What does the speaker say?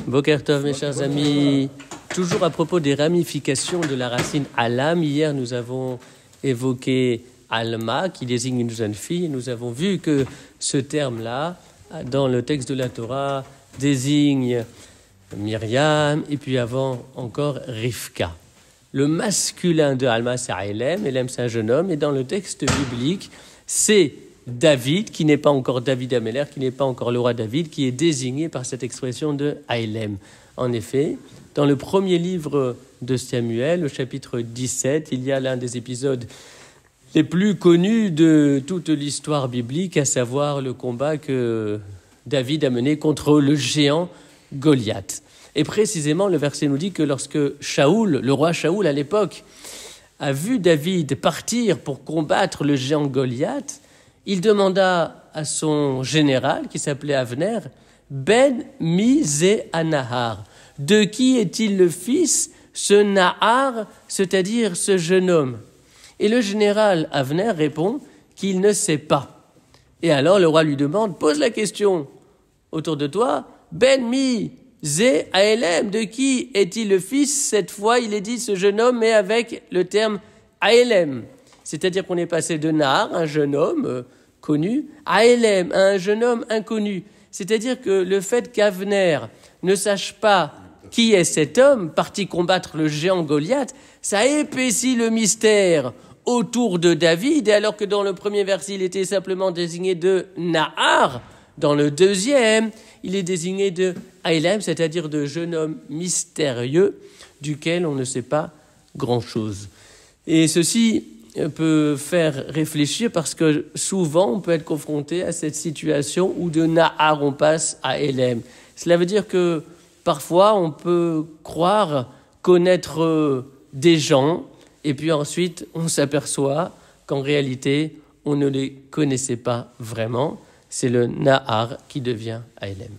Boker Tov, mes chers amis. Toujours à propos des ramifications de la racine Alam, hier nous avons évoqué Alma, qui désigne une jeune fille. Nous avons vu que ce terme-là, dans le texte de la Torah, désigne Myriam, et puis avant encore Rivka. Le masculin de Alma, c'est Aélem. Élem, c'est un jeune homme. Et dans le texte biblique, c'est David, qui n'est pas encore David Améler, qui n'est pas encore le roi David, qui est désigné par cette expression de Aélem. En effet, dans le premier livre de Samuel, au chapitre 17, il y a l'un des épisodes les plus connus de toute l'histoire biblique, à savoir le combat que David a mené contre le géant Goliath. Et précisément, le verset nous dit que lorsque Shaoul, le roi Shaoul à l'époque, a vu David partir pour combattre le géant Goliath, il demanda à son général, qui s'appelait Avner, « Ben mi ze Anahar » de qui est-il le fils, ce Nahar, c'est-à-dire ce jeune homme? Et le général Avner répond qu'il ne sait pas. Et alors le roi lui demande, pose la question autour de toi, Ben mi ze Aélem, de qui est-il le fils? Cette fois, il est dit ce jeune homme, mais avec le terme Aélem. C'est-à-dire qu'on est passé de Nahar, un jeune homme connu, à Aélem, un jeune homme inconnu. C'est-à-dire que le fait qu'Avner ne sache pas qui est cet homme parti combattre le géant Goliath, ça épaissit le mystère autour de David, et alors que dans le premier verset, il était simplement désigné de Nahar, dans le deuxième, il est désigné de Aélem, c'est-à-dire de jeune homme mystérieux, duquel on ne sait pas grand-chose. Et ceci peut faire réfléchir parce que souvent, on peut être confronté à cette situation où de Nahar, on passe à Aélem. Cela veut dire que parfois, on peut croire connaître des gens, et puis ensuite, on s'aperçoit qu'en réalité, on ne les connaissait pas vraiment. C'est le Nahar qui devient Aélem.